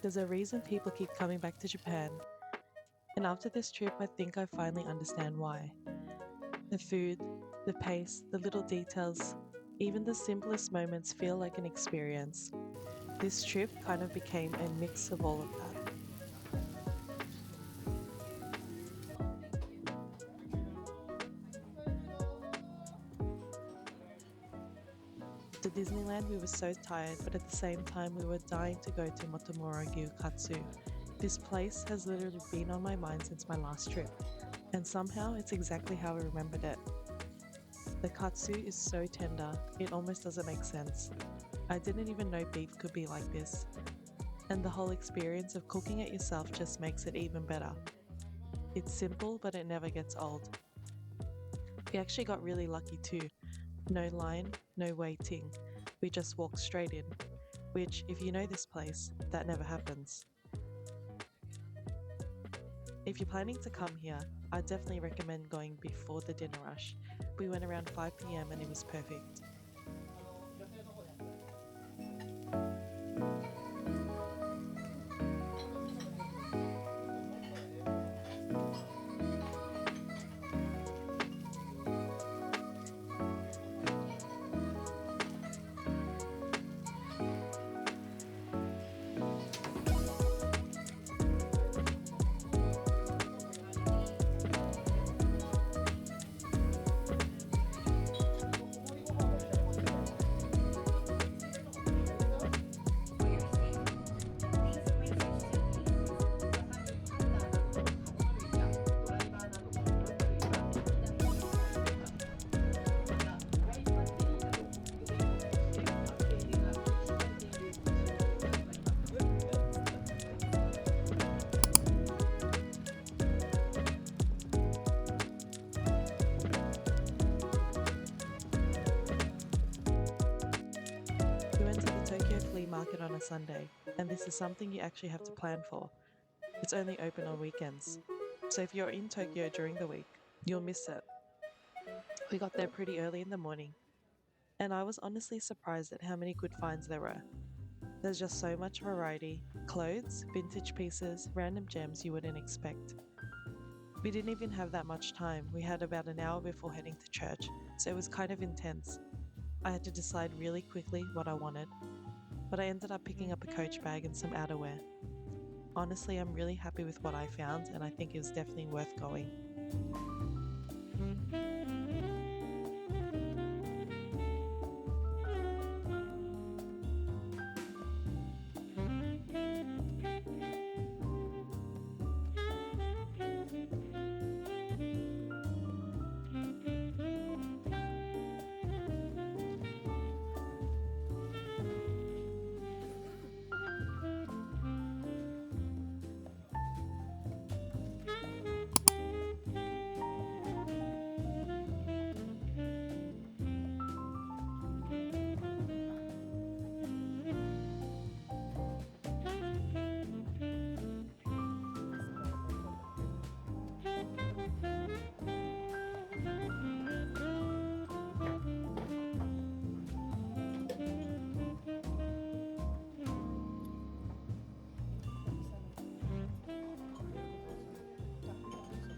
There's a reason people keep coming back to Japan. And after this trip, I think I finally understand why. The food, the pace, the little details, even the simplest moments feel like an experience. This trip kind of became a mix of all of that. To Disneyland, we were so tired, but at the same time, we were dying to go to Motomura Gyukatsu. This place has literally been on my mind since my last trip, and somehow it's exactly how I remembered it. The katsu is so tender, it almost doesn't make sense. I didn't even know beef could be like this, and the whole experience of cooking it yourself just makes it even better. It's simple, but it never gets old. We actually got really lucky too. No line, no waiting. We just walked straight in, which, if you know this place, that never happens. If you're planning to come here, I definitely recommend going before the dinner rush. We went around 5 p.m. and it was perfect. We went to the Tokyo Flea Market on a Sunday, and this is something you actually have to plan for. It's only open on weekends. So if you're in Tokyo during the week, you'll miss it. We got there pretty early in the morning, and I was honestly surprised at how many good finds there were. There's just so much variety: clothes, vintage pieces, random gems you wouldn't expect. We didn't even have that much time. We had about an hour before heading to church, so it was kind of intense. I had to decide really quickly what I wanted, but I ended up picking up a coach bag and some outerwear. Honestly, I'm really happy with what I found, and I think it was definitely worth going.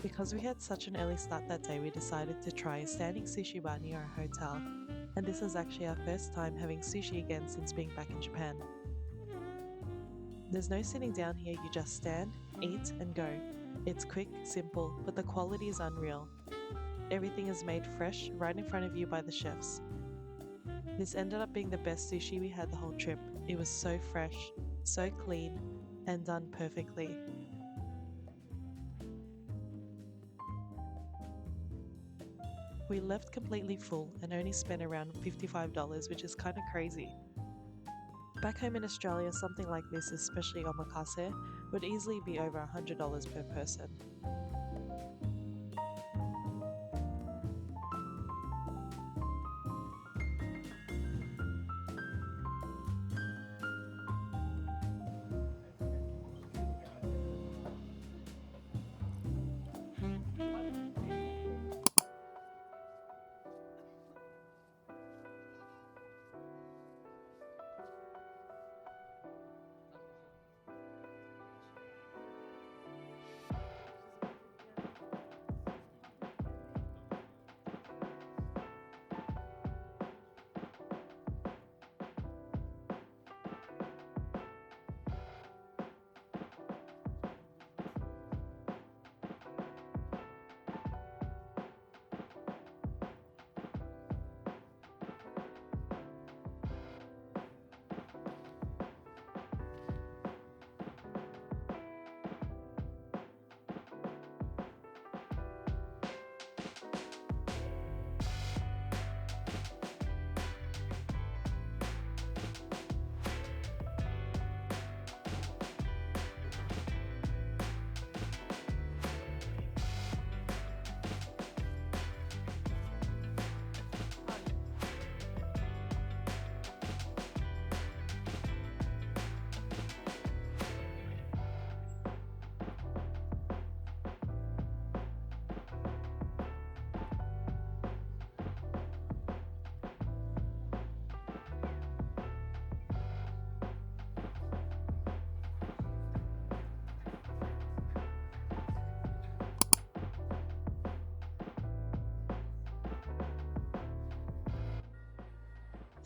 Because we had such an early start that day, we decided to try a standing sushi bar near our hotel, and this is actually our first time having sushi again since being back in Japan. There's no sitting down here, you just stand, eat, and go. It's quick, simple, but the quality is unreal. Everything is made fresh right in front of you by the chefs. This ended up being the best sushi we had the whole trip. It was so fresh, so clean, and done perfectly. We left completely full and only spent around $55, which is kind of crazy. Back home in Australia, something like this, especially omakase, would easily be over $100 per person.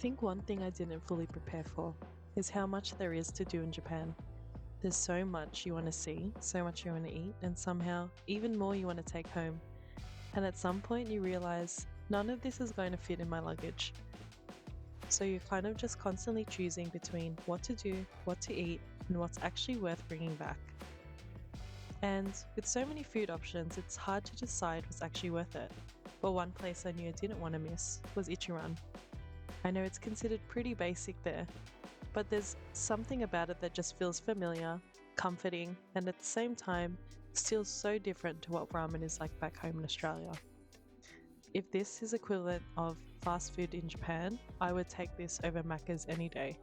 think one thing I didn't fully prepare for is how much there is to do in Japan. There's so much you want to see, so much you want to eat, and somehow even more you want to take home. And at some point you realize none of this is going to fit in my luggage. So you're kind of just constantly choosing between what to do, what to eat, and what's actually worth bringing back. And with so many food options, it's hard to decide what's actually worth it. But one place I knew I didn't want to miss was Ichiran. I know it's considered pretty basic there, but there's something about it that just feels familiar, comforting, and at the same time, still so different to what ramen is like back home in Australia. If this is equivalent of fast food in Japan, I would take this over Macca's any day.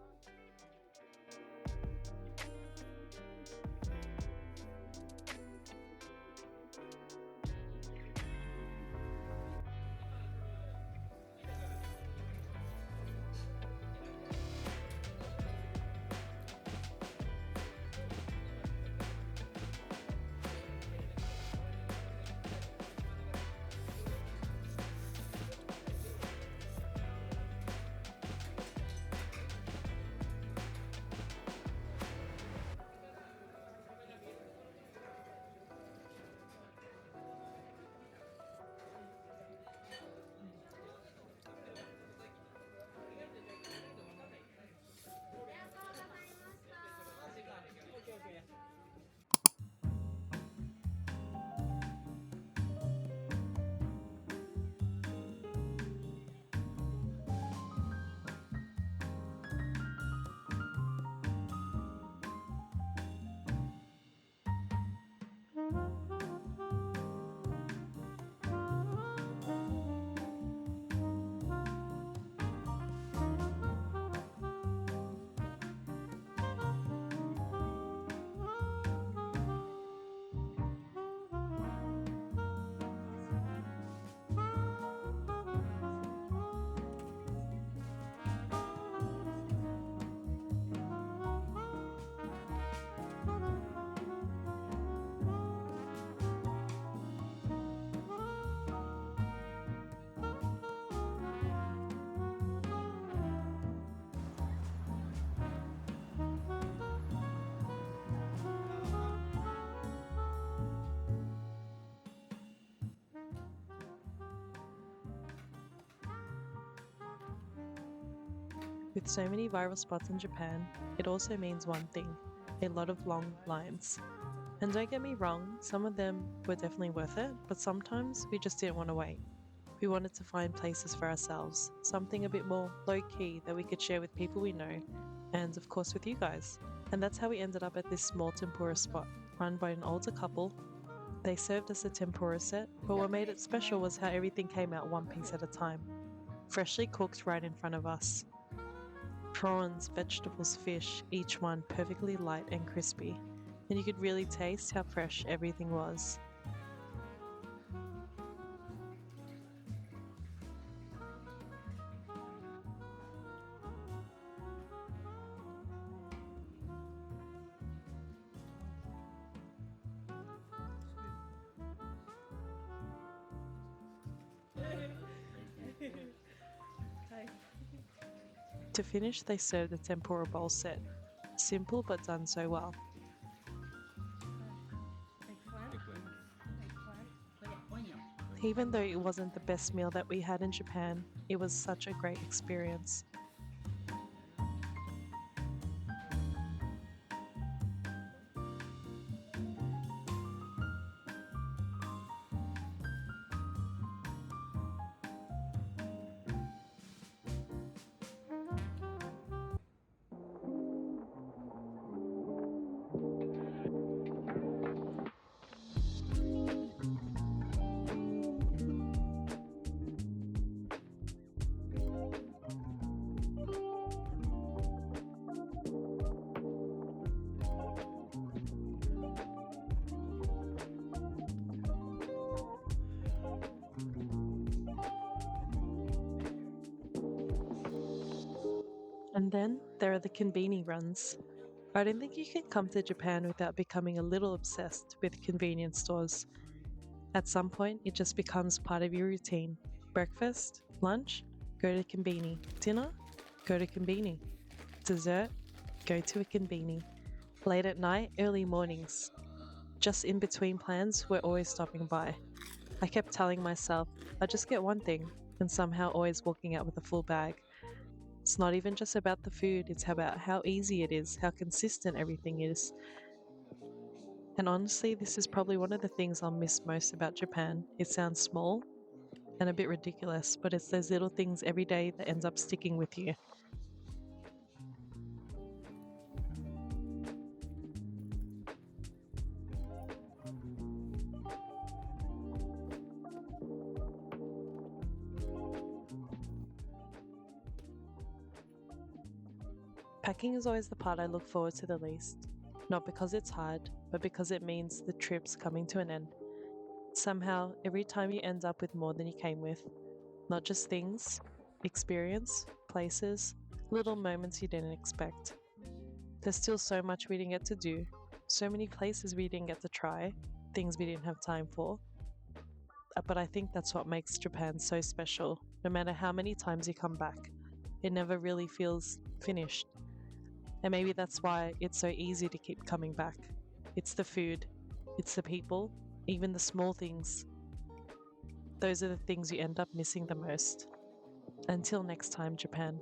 With so many viral spots in Japan, it also means one thing: a lot of long lines. And don't get me wrong, some of them were definitely worth it, but sometimes we just didn't want to wait. We wanted to find places for ourselves, something a bit more low key that we could share with people we know, and of course with you guys. And that's how we ended up at this small tempura spot, run by an older couple. They served us a tempura set, but what made it special was how everything came out one piece at a time, freshly cooked right in front of us. Prawns, vegetables, fish, each one perfectly light and crispy, and you could really taste how fresh everything was. To finish, they served a tempura bowl set. Simple but done so well. Even though it wasn't the best meal that we had in Japan, it was such a great experience. And then there are the konbini runs. I don't think you can come to Japan without becoming a little obsessed with convenience stores. At some point, it just becomes part of your routine. Breakfast, lunch, go to konbini. Dinner, Go to konbini. Dessert? Go to a konbini. Late at night, early mornings. Just in between plans, we're always stopping by. I kept telling myself, I just get one thing, and somehow always walking out with a full bag. It's not even just about the food, it's about how easy it is, how consistent everything is. And honestly, this is probably one of the things I'll miss most about Japan. It sounds small and a bit ridiculous, but it's those little things every day that ends up sticking with you. Packing is always the part I look forward to the least. Not because it's hard, but because it means the trip's coming to an end. Somehow, every time you end up with more than you came with. Not just things, experience, places, little moments you didn't expect. There's still so much we didn't get to do, so many places we didn't get to try, things we didn't have time for. But I think that's what makes Japan so special. No matter how many times you come back, it never really feels finished. And maybe that's why it's so easy to keep coming back. It's the food, it's the people, even the small things. Those are the things you end up missing the most. Until next time, Japan.